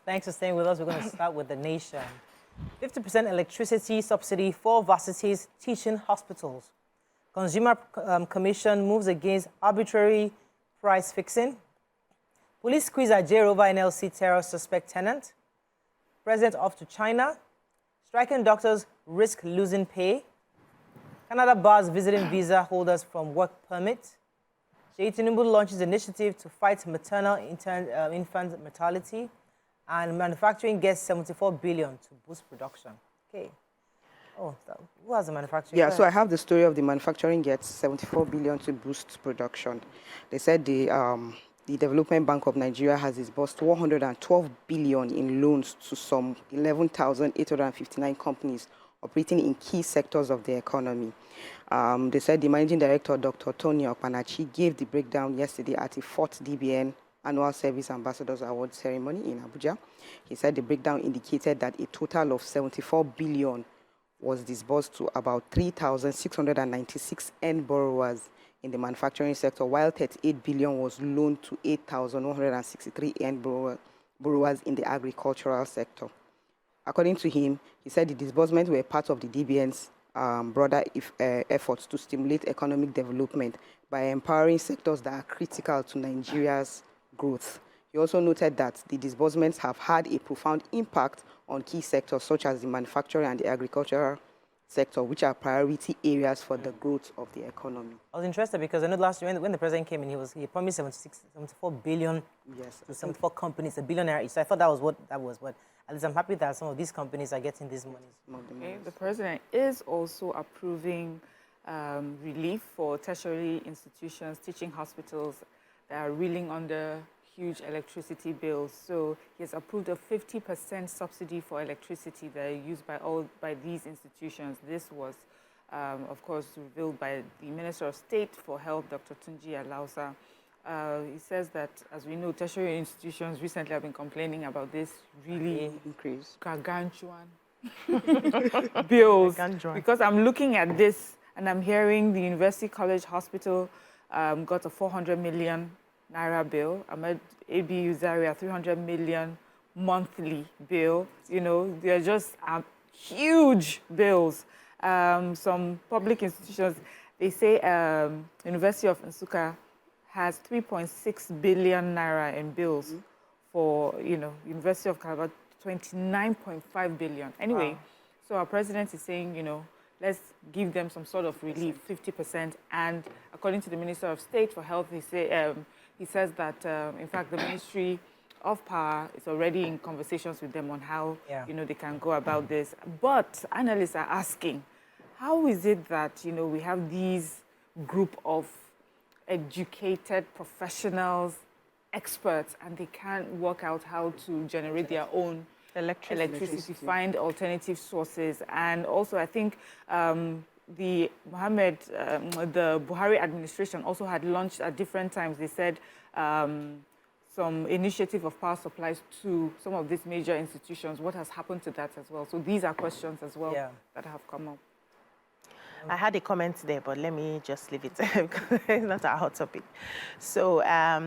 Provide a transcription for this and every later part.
Thanks for staying with us. We're going to start with the nation. 50% electricity subsidy for varsities teaching hospitals. Consumer Commission moves against arbitrary price fixing. Police squeeze at jail over NLC terror suspect tenant. President off to China. Striking doctors risk losing pay. Canada bars visiting visa holders from work permit. Seyi Tinubu launches initiative to fight maternal infant mortality. And manufacturing gets 74 billion to boost production. Okay. Oh, who has the manufacturing? Yeah, so I have the story of the manufacturing gets 74 billion to boost production. They said the Development Bank of Nigeria has disbursed 112 billion in loans to some 11,859 companies operating in key sectors of the economy. They said the managing director, Dr. Tony Okpanachi, gave the breakdown yesterday at the 4th DBN Annual Service Ambassadors Award ceremony in Abuja. He said the breakdown indicated that a total of 74 billion was disbursed to about 3,696 end borrowers in the manufacturing sector, while 38 billion was loaned to 8,163 end borrowers in the agricultural sector. According to him, he said the disbursements were part of the DBN's broader efforts to stimulate economic development by empowering sectors that are critical to Nigeria's growth. He also noted that the disbursements have had a profound impact on key sectors such as the manufacturing and the agricultural sector, which are priority areas for the growth of the economy. I was interested because I know last year when the president came in, he promised 74 billion to 74 companies, a billionaire each. So I thought that was what but at least I'm happy that some of these companies are getting these monies. Okay. The president is also approving relief for tertiary institutions, teaching hospitals that are reeling under huge electricity bills. So he has approved a 50% subsidy for electricity that are used by these institutions. This was, of course, revealed by the Minister of State for Health, Dr. Tunji Alausa. He says that, as we know, tertiary institutions recently have been complaining about this really increase gargantuan bills. Because I'm looking at this and I'm hearing the University College Hospital got a 400 million naira bill. ABUTH Zaria 300 million monthly bill. You know, they're just huge bills. Some public institutions, they say University of Nsukka has 3.6 billion naira in bills for, University of Calabar, 29.5 billion. Anyway, wow. So our president is saying, let's give them some sort of relief, 50%. And according to the Minister of State for Health, he says that, in fact, the Ministry of Power is already in conversations with them on how, they can go about this. But analysts are asking, how is it that, we have these group of educated professionals, experts, and they can't work out how to generate their own electricity, find alternative sources? And also, I think the Buhari administration also had launched at different times. They said some initiative of power supplies to some of these major institutions. What has happened to that as well? So these are questions as well that have come up. I had a comment there, but let me just leave it. It's not our hot topic. So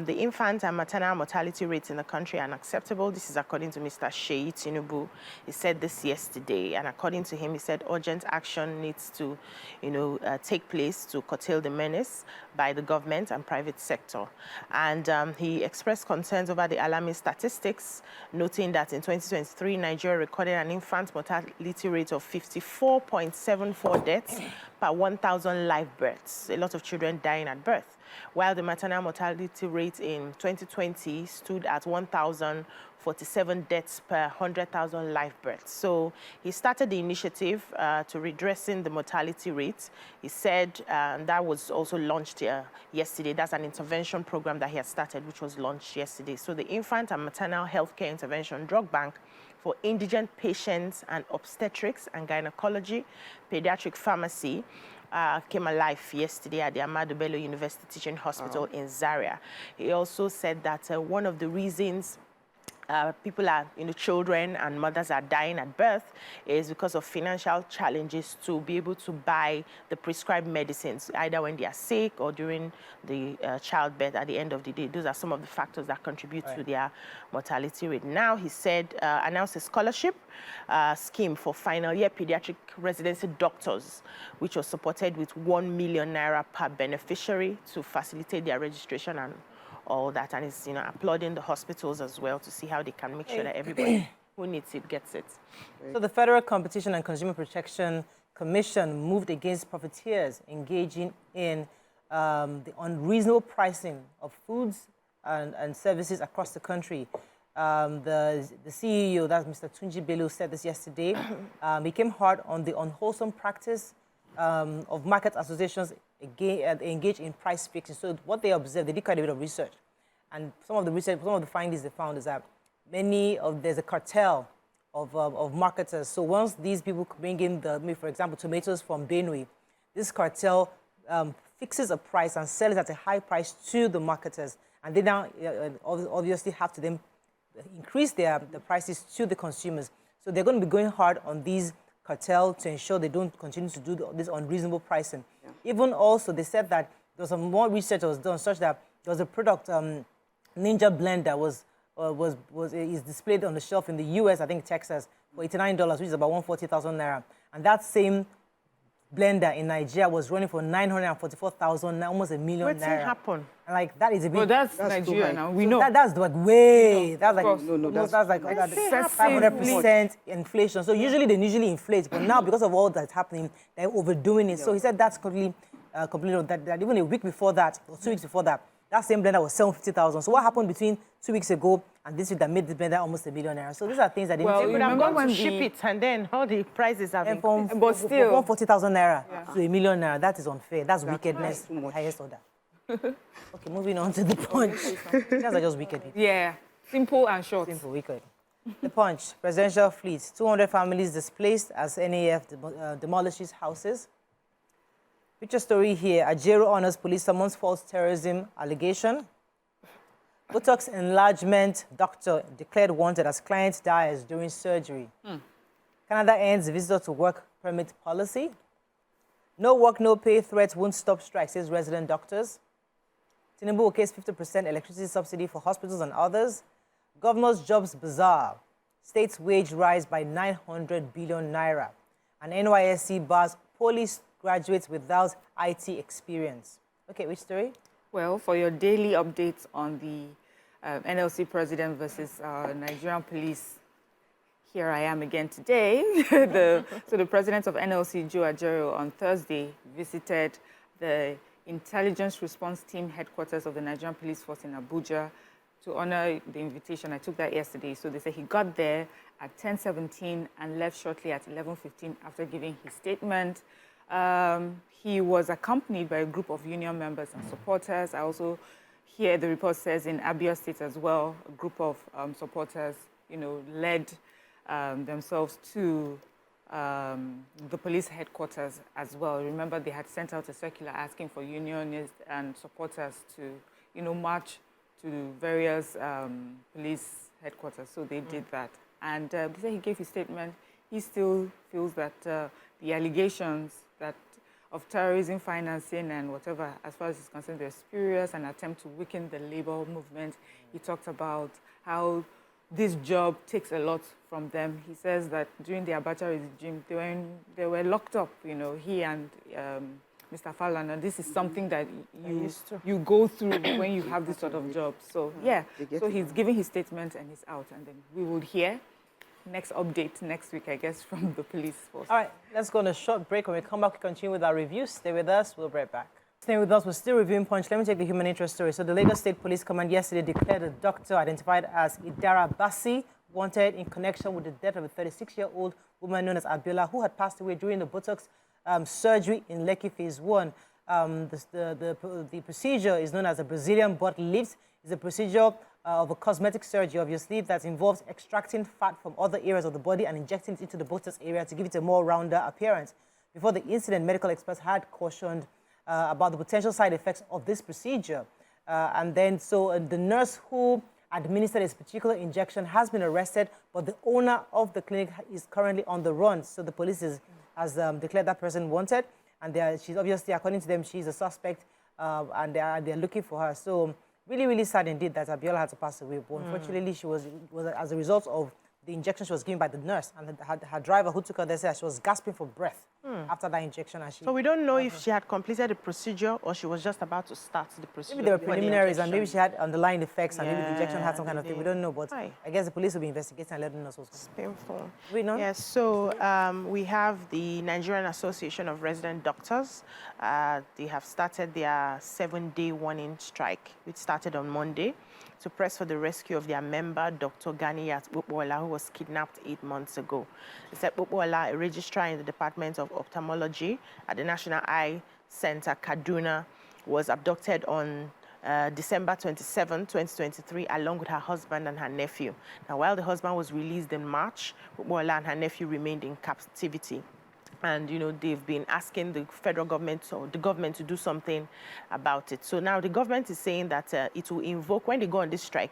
the infant and maternal mortality rates in the country are unacceptable. This is according to Mr. Seyi Tinubu. He said this yesterday, and according to him, he said urgent action needs to, take place to curtail the menace by the government and private sector. And he expressed concerns over the alarming statistics, noting that in 2023, Nigeria recorded an infant mortality rate of 54.74 deaths per 1,000 live births, a lot of children dying at birth, while the maternal mortality rate in 2020 stood at 1,047 deaths per 100,000 live births. So he started the initiative to redressing the mortality rate. He said that was also launched yesterday. That's an intervention program that he has started, which was launched yesterday. So the Infant and Maternal Healthcare Intervention Drug Bank for Indigent Patients and Obstetrics and Gynecology, Pediatric Pharmacy came alive yesterday at the Ahmadu Bello University Teaching Hospital in Zaria. He also said that one of the reasons people are, children and mothers are dying at birth is because of financial challenges to be able to buy the prescribed medicines, either when they are sick or during the childbirth at the end of the day. Those are some of the factors that contribute to their mortality rate. Now, he said, announced a scholarship scheme for final year pediatric residency doctors, which was supported with 1 million naira per beneficiary to facilitate their registration and all that, and is applauding the hospitals as well to see how they can make sure that everybody who needs it gets it. So the Federal Competition and Consumer Protection Commission moved against profiteers engaging in the unreasonable pricing of foods and services across the country. The CEO, that's Mr. Tunji Bello, said this yesterday. He came hard on the unwholesome practice of market associations engage in price fixing. So what they observed, they did quite a bit of research, and some of the findings they found is that there's a cartel of marketers. So once these people bring in for example, tomatoes from Benue, this cartel fixes a price and sells it at a high price to the marketers, and they now obviously have to then increase the prices to the consumers. So they're going to be going hard on these cartel to ensure they don't continue to do this unreasonable pricing. Yeah. Even also, they said that there was some more research that was done such that there was a product, Ninja Blend, that is displayed on the shelf in the US, I think Texas, for $89, which is about 140,000 naira. And that same blender in Nigeria was running for 944,000, almost $1 million naira. What happened? And that is a big. Well, that's Nigeria now. We know. That's like way. No, that's like that's like 500% inflation. So usually they inflate, but now because of all that's happening, they're overdoing it. So he said that's completely that even a week before that or 2 weeks before that, that same blender was 750,000. So what happened between 2 weeks ago and this week that made the blender almost $1 million naira? So these are things that they would have gone to ship it, and then all the prices have increased. But still, 140,000 naira to $1 million naira. That is unfair. That's wickedness, highest order. Okay, moving on to the Punch. These are just wicked. Yeah, simple and short. Simple, wicked. The Punch, presidential fleet, 200 families displaced as NAF demolishes houses. Picture story here. Ajero honors police summons false terrorism allegation. Botox enlargement doctor declared wanted as client dies during surgery. Canada ends visitor to work permit policy. No work, no pay threats won't stop strike, says resident doctors. Tinubu okays 50% electricity subsidy for hospitals and others. Governor's jobs bazaar. State's wage rise by 900 billion naira. And NYSC bars police graduates without IT experience. Okay, which story? Well, for your daily updates on the NLC president versus Nigerian police, here I am again today. So the president of NLC, Joe Ajero, on Thursday visited the Intelligence Response Team headquarters of the Nigerian Police Force in Abuja to honor the invitation. I took that yesterday. So they say he got there at 10:17 and left shortly at 11:15 after giving his statement. He was accompanied by a group of union members and supporters. I also hear the report says in ABUTH State as well, a group of supporters, led themselves to the police headquarters as well. Remember, they had sent out a circular asking for unionists and supporters to, march to various police headquarters. So they did that. And before he gave his statement, he still feels that the allegations of terrorism financing and whatever, as far as he's concerned, they're spurious, an attempt to weaken the labor movement. He talked about how this job takes a lot from them. He says that during the Abacha regime, they were locked up, he and Mr. Falana. This is something that you go through when you have this sort of job. So, yeah, so he's giving his statement and he's out. And then we will hear next update next week, I guess, from the police force. All right, let's go on a short break. When we come back, we continue with our review. Stay with us. We'll be right back. Staying with us, we're still reviewing Punch. Let me take the human interest story. So the Lagos State Police Command yesterday declared a doctor identified as Idara Bassi wanted in connection with the death of a 36-year-old woman known as Abiola, who had passed away during the Botox surgery in Lekki Phase 1. The procedure is known as a Brazilian butt lift. It's a procedure of a cosmetic surgery, obviously, that involves extracting fat from other areas of the body and injecting it into the Botox area to give it a more rounder appearance. Before the incident, medical experts had cautioned about the potential side effects of this procedure. And then, the nurse who administered a particular injection has been arrested, but the owner of the clinic is currently on the run. So the police has declared that person wanted, and she's obviously, according to them, she's a suspect, and they're looking for her. So really, really sad indeed that Abiola had to pass away. But unfortunately, she was as a result of the injection she was given by the nurse, and her driver who took her there said she was gasping for breath after that injection. And so we don't know if she had completed the procedure or she was just about to start the procedure. Maybe there were preliminaries, and maybe she had underlying effects, and maybe the injection had some kind of thing. We don't know, but I guess the police will be investigating and letting us know. It's painful. We know. Yes. So we have the Nigerian Association of Resident Doctors. They have started their 7-day warning strike, which started on Monday, to press for the rescue of their member, Dr. Ganiyat Bukwola, who was kidnapped 8 months ago. They said Bukwola, a registrar in the Department of Ophthalmology at the National Eye Center, Kaduna, was abducted on December 27, 2023, along with her husband and her nephew. Now, while the husband was released in March, Bukwola and her nephew remained in captivity. And, you know, they've been asking the federal government or the government to do something about it. So now the government is saying that it will invoke, when they go on this strike,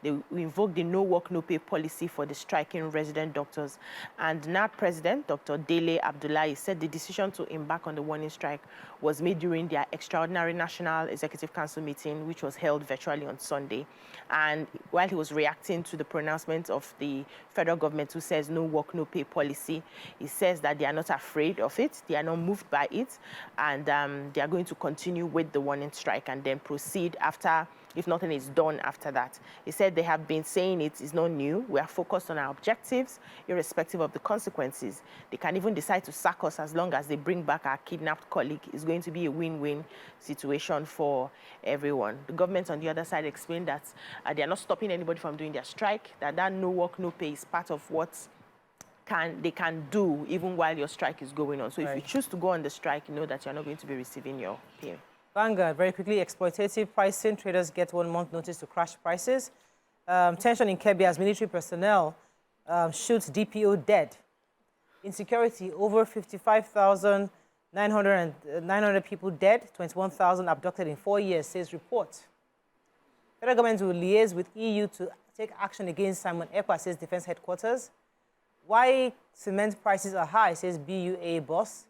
they will invoke the no work, no pay policy for the striking resident doctors. And now President Dr. Dele Abdullahi said the decision to embark on the warning strike was made during their extraordinary National Executive Council meeting, which was held virtually on Sunday. And while he was reacting to the pronouncement of the federal government, who says no work, no pay policy, he says that they are not afraid of it, they are not moved by it, and they are going to continue with the warning strike and then proceed after, if nothing is done after that. He said they have been saying it is not new. We are focused on our objectives, irrespective of the consequences. They can even decide to sack us as long as they bring back our kidnapped colleague. It's going to be a win-win situation for everyone. The government on the other side explained that they are not stopping anybody from doing their strike, that no work, no pay is part of what they can do even while your strike is going on. So if you choose to go on the strike, you know that you're not going to be receiving your pay. Vanguard, very quickly, exploitative pricing. Traders get 1 month notice to crash prices. Tension in Kebbi as military personnel shoots DPO dead. Insecurity, over 55,900 people dead, 21,000 abducted in 4 years, says report. Federal government will liaise with EU to take action against Simon Ekpa, says Defense Headquarters. Why cement prices are high, says BUA boss.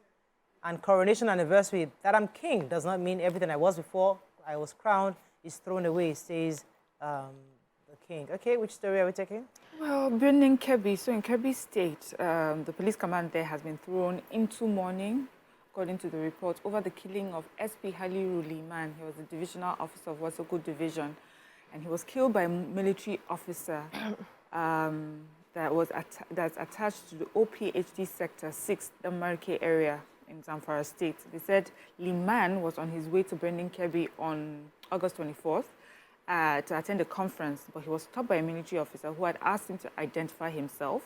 And coronation anniversary, that I'm king does not mean everything I was before I was crowned is thrown away, says the king. Okay, which story are we taking? Well, burning Kebbi. So in Kebbi State, the police command there has been thrown into mourning, according to the report, over the killing of SP Haliru Liman. He was a divisional officer of Wasogo Division, and he was killed by a military officer that's attached to the OPHD Sector 6, the Marke area in Zamfara State. They said Liman was on his way to Burning Kebbi on August 24th to attend a conference, but he was stopped by a military officer who had asked him to identify himself.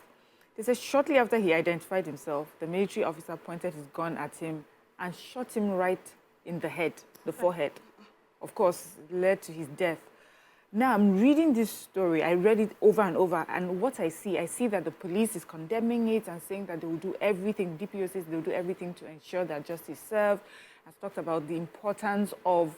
They said shortly after he identified himself, the military officer pointed his gun at him and shot him right in the head, the forehead. Of course, led to his death. Now, I'm reading this story. I read it over and over, and what I see that the police is condemning it and saying that they will do everything. DPO says they will do everything to ensure that justice is served. Has talked about the importance of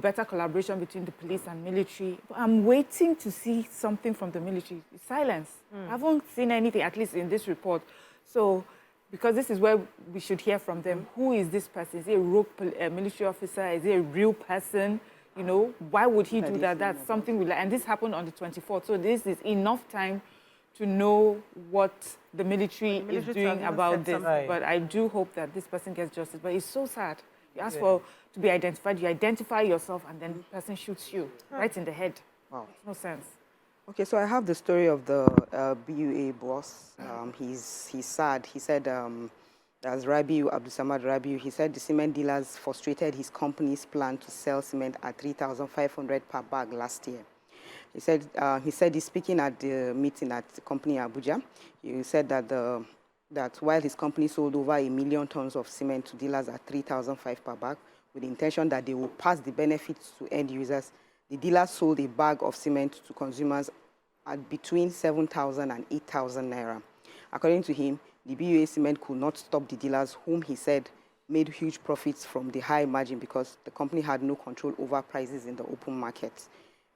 better collaboration between the police and military. But I'm waiting to see something from the military. It's silence. I haven't seen anything, at least in this report. So, because this is where we should hear from them. Who is this person? Is he a rogue military officer? Is he a real person? You know, why would he do that? That's something we like. And this happened on the 24th. So this is enough time to know what the military is doing about this. Right. But I do hope that this person gets justice. But it's so sad. You ask to be identified, you identify yourself, and then the person shoots you right in the head. Wow. Makes no sense. Okay, so I have the story of the BUA boss. He's sad. He said, as Rabiu, Abdusamad Rabiu, he said the cement dealers frustrated his company's plan to sell cement at 3,500 per bag last year. He said he's speaking at the meeting at the company in Abuja. He said that while his company sold over 1 million tons of cement to dealers at 3,500 per bag, with the intention that they will pass the benefits to end users, the dealers sold a bag of cement to consumers at between 7,000 and 8,000 naira. According to him, the BUA cement could not stop the dealers, whom he said made huge profits from the high margin because the company had no control over prices in the open market.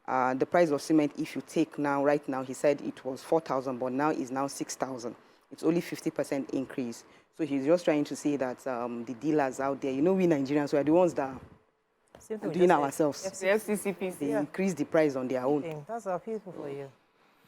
The price of cement, if you take now, right now, he said it was 4,000, but now is now 6,000. It's only 50% increase. So he's just trying to say that the dealers out there, you know, we Nigerians, we are the ones that are doing ourselves. The FCCPC. They increase the price on their own. That's our people for you.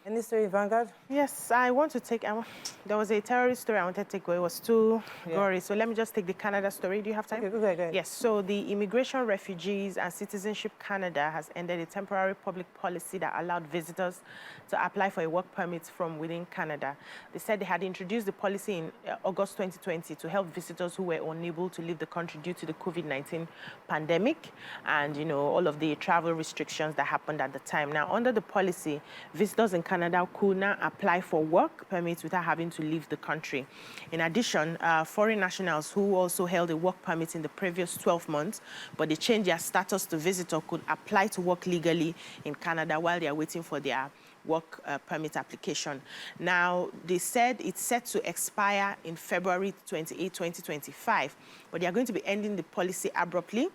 Any story, Vanguard? Yes, I want to take, there was a terrorist story I wanted to take, but it was too gory. So let me just take the Canada story. Do you have time? Okay, go ahead. Yes, so the Immigration, Refugees and Citizenship Canada has ended a temporary public policy that allowed visitors to apply for a work permit from within Canada. They said they had introduced the policy in August 2020 to help visitors who were unable to leave the country due to the COVID-19 pandemic and, you know, all of the travel restrictions that happened at the time. Now, under the policy, visitors in Canada could now apply for work permits without having to leave the country. In addition, foreign nationals who also held a work permit in the previous 12 months, but they changed their status to visitor, could apply to work legally in Canada while they are waiting for their work permit application. Now, they said it's set to expire in February 28, 2025, but they are going to be ending the policy abruptly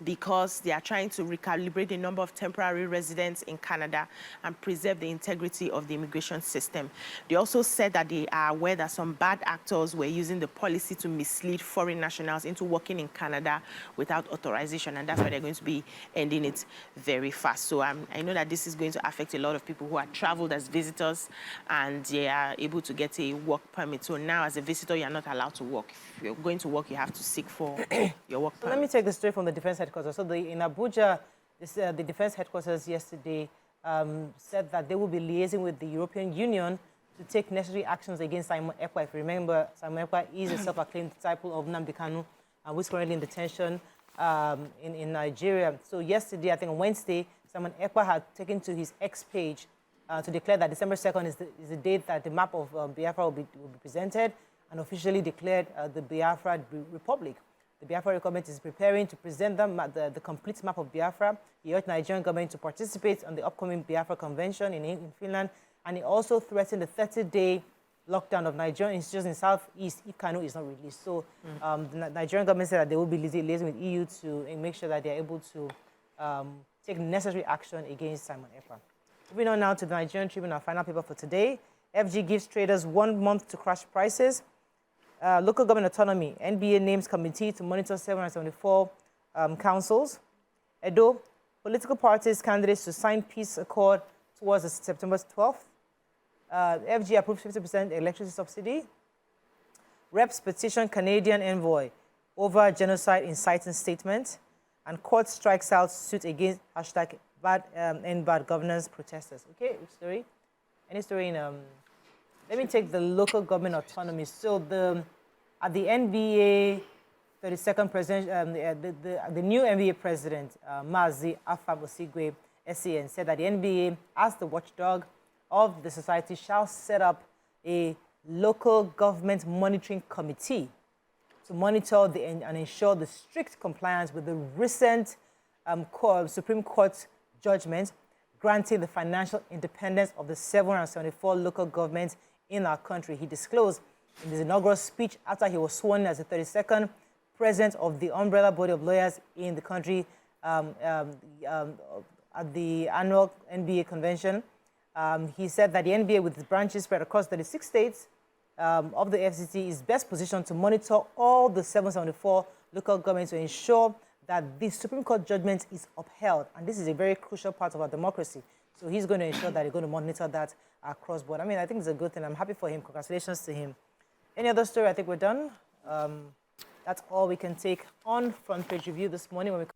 because they are trying to recalibrate the number of temporary residents in Canada and preserve the integrity of the immigration system. They also said that they are aware that some bad actors were using the policy to mislead foreign nationals into working in Canada without authorization, and that's why they're going to be ending it very fast. So I know that this is going to affect a lot of people who are traveled as visitors and they are able to get a work permit. So now as a visitor, you're not allowed to work. If you're going to work, you have to seek for your work permit. Let me take the story from the defense headquarters. So in Abuja, the defense headquarters yesterday said that they will be liaising with the European Union to take necessary actions against Simon Ekpa. If you remember, Simon Ekpa is a self-acclaimed disciple of Nnamdi Kanu, who is currently in detention in Nigeria. So yesterday, I think on Wednesday, Simon Ekpa had taken to his X page to declare that December 2nd is the date that the map of Biafra will be presented and officially declared the Biafra Republic. The Biafra government is preparing to present them the complete map of Biafra. He urged Nigerian government to participate on the upcoming Biafra Convention in Finland, and he also threatened the 30-day lockdown of Nigerian institutions in Southeast if Kanu is not released. So the Nigerian government said that they will be liaising with EU to make sure that they are able to take necessary action against Simon Ekpa. Moving on now to the Nigerian Tribune, our final paper for today. FG gives traders 1 month to crash prices. Local government autonomy. NBA names committee to monitor 774 councils. Edo, political parties candidates to sign peace accord towards September 12th. FG approved 50% electricity subsidy. Reps petition Canadian envoy over genocide inciting statement. And court strikes out suit against #end bad governance protesters. Okay, which story? Any story in let me take the local government autonomy. So at the NBA 32nd president, the new NBA president, Mazi Afam Osigwe, SCN, said that the NBA, as the watchdog of the society, shall set up a local government monitoring committee to monitor and ensure the strict compliance with the recent Supreme Court judgment granting the financial independence of the 774 local governments in our country. He disclosed in his inaugural speech after he was sworn as the 32nd president of the umbrella body of lawyers in the country at the annual NBA convention. He said that the NBA, with its branches spread across 36 states of the FCC, is best positioned to monitor all the 774 local governments to ensure that the Supreme Court judgment is upheld. And this is a very crucial part of our democracy. So he's going to ensure that he's going to monitor that across board. I mean, I think it's a good thing. I'm happy for him. Congratulations to him. Any other story? I think we're done. That's all we can take on Front Page Review this morning. When we